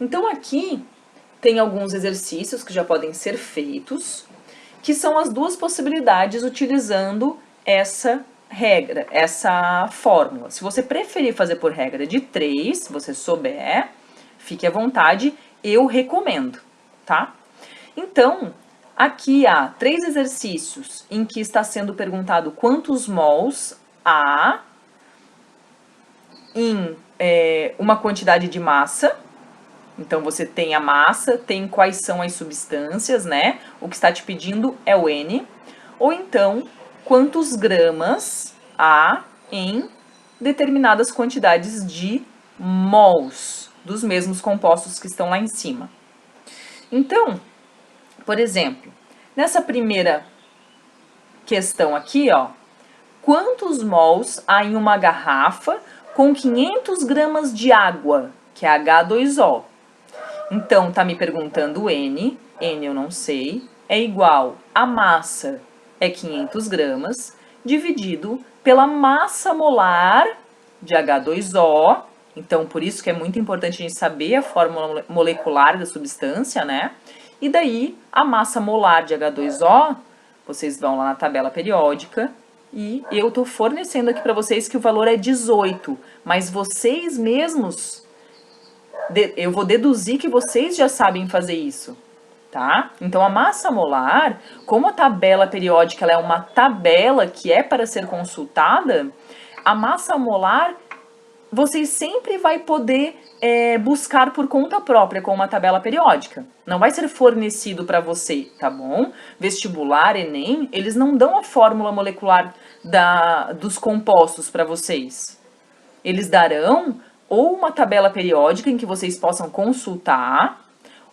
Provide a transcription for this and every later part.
Então aqui tem alguns exercícios que já podem ser feitos, que são as duas possibilidades utilizando essa regra, essa fórmula. Se você preferir fazer por regra de 3, se você souber, fique à vontade, eu recomendo, tá? Então, aqui há 3 exercícios em que está sendo perguntado quantos mols há em uma quantidade de massa. Então, você tem a massa, tem quais são as substâncias, né? O que está te pedindo é o N. Ou então, quantos gramas há em determinadas quantidades de mols dos mesmos compostos que estão lá em cima. Então, por exemplo, nessa primeira questão aqui, ó, quantos mols há em uma garrafa com 500 gramas de água, que é H2O? Então, tá me perguntando N eu não sei, é igual a massa, é 500 gramas, dividido pela massa molar de H2O. Então, por isso que é muito importante a gente saber a fórmula molecular da substância, né? E daí, a massa molar de H2O, vocês vão lá na tabela periódica, e eu tô fornecendo aqui para vocês que o valor é 18, mas vocês mesmos, eu vou deduzir que vocês já sabem fazer isso, tá? Então, a massa molar, como a tabela periódica ela é uma tabela que é para ser consultada, a massa molar vocês sempre vai poder buscar por conta própria com uma tabela periódica. Não vai ser fornecido para você, tá bom? Vestibular, Enem, eles não dão a fórmula molecular dos compostos para vocês. Eles darão ou uma tabela periódica em que vocês possam consultar,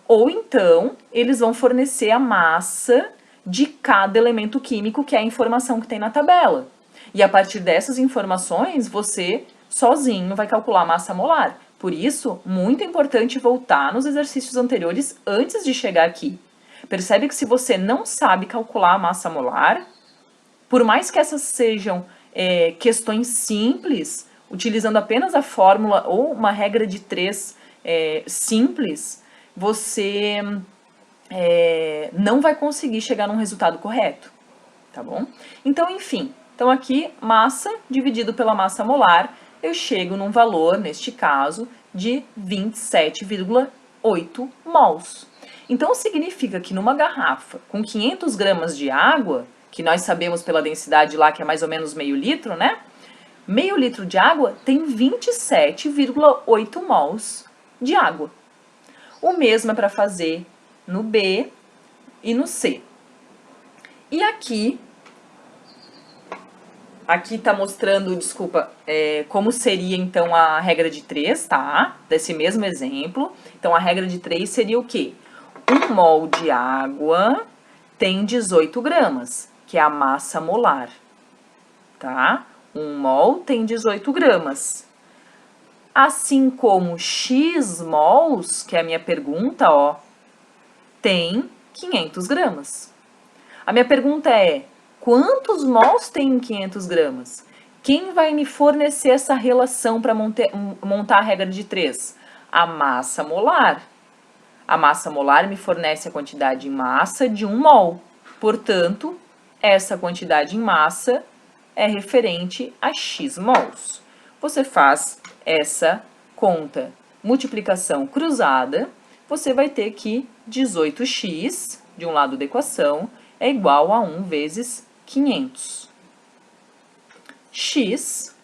ou então eles vão fornecer a massa de cada elemento químico, que é a informação que tem na tabela. E a partir dessas informações, você sozinho vai calcular a massa molar. Por isso, muito importante voltar nos exercícios anteriores antes de chegar aqui. Percebe que se você não sabe calcular a massa molar, por mais que essas sejam questões simples, utilizando apenas a fórmula ou uma regra de 3 simples, você não vai conseguir chegar num resultado correto, tá bom? Então, enfim, então aqui, massa dividido pela massa molar, eu chego num valor, neste caso, de 27,8 mols. Então, significa que numa garrafa com 500 gramas de água, que nós sabemos pela densidade lá que é mais ou menos meio litro, né? Meio litro de água tem 27,8 mols de água. O mesmo é para fazer no B e no C. E aqui tá mostrando, desculpa, como seria então a regra de 3, tá? Desse mesmo exemplo. Então, a regra de 3 seria o quê? 1 mol de água tem 18 gramas, que é a massa molar, tá? 1 mol tem 18 gramas. Assim como X mols, que é a minha pergunta, ó, tem 500 gramas. A minha pergunta é, quantos mols tem em 500 gramas? Quem vai me fornecer essa relação para montar a regra de 3? A massa molar. A massa molar me fornece a quantidade em massa de 1 mol. Portanto, essa quantidade em massa é referente a X mols. Você faz essa conta, multiplicação cruzada, você vai ter que 18x, de um lado da equação, é igual a 1 vezes 500. X,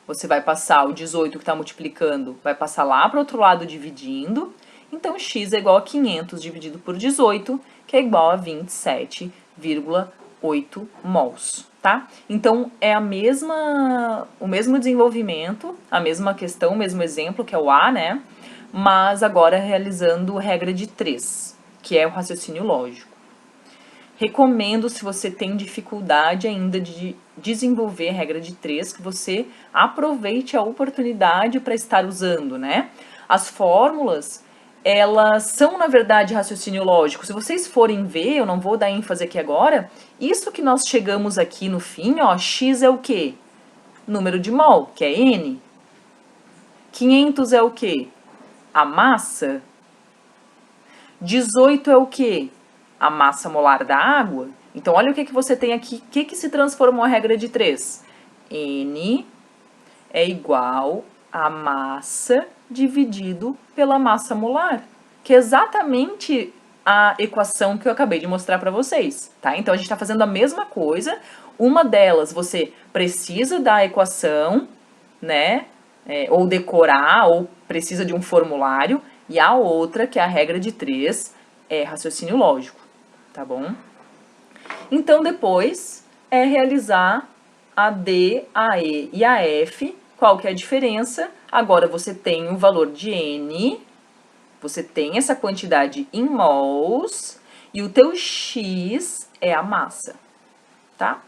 você vai passar o 18 que está multiplicando, vai passar lá para o outro lado dividindo, então x é igual a 500 dividido por 18, que é igual a 27,8 mols, tá? Então, é o mesmo desenvolvimento, a mesma questão, o mesmo exemplo, que é o A, né? Mas agora realizando regra de 3, que é o raciocínio lógico. Recomendo, se você tem dificuldade ainda de desenvolver a regra de 3, que você aproveite a oportunidade para estar usando, né? As fórmulas, elas são, na verdade, raciocínio lógico. Se vocês forem ver, eu não vou dar ênfase aqui agora, isso que nós chegamos aqui no fim, ó, X é o quê? Número de mol, que é N. 500 é o quê? A massa, 18 é o quê? A massa molar da água. Então, olha o que você tem aqui. O que se transformou a regra de 3? N é igual a massa dividido pela massa molar, que é exatamente a equação que eu acabei de mostrar para vocês, tá? Então, a gente está fazendo a mesma coisa. Uma delas, você precisa da equação, né? Ou decorar, ou precisa de um formulário. E a outra, que é a regra de 3, é raciocínio lógico, tá bom? Então, depois, é realizar a D, a E e a F. Qual que é a diferença? Agora, você tem o valor de N, você tem essa quantidade em mols, e o teu X é a massa, tá?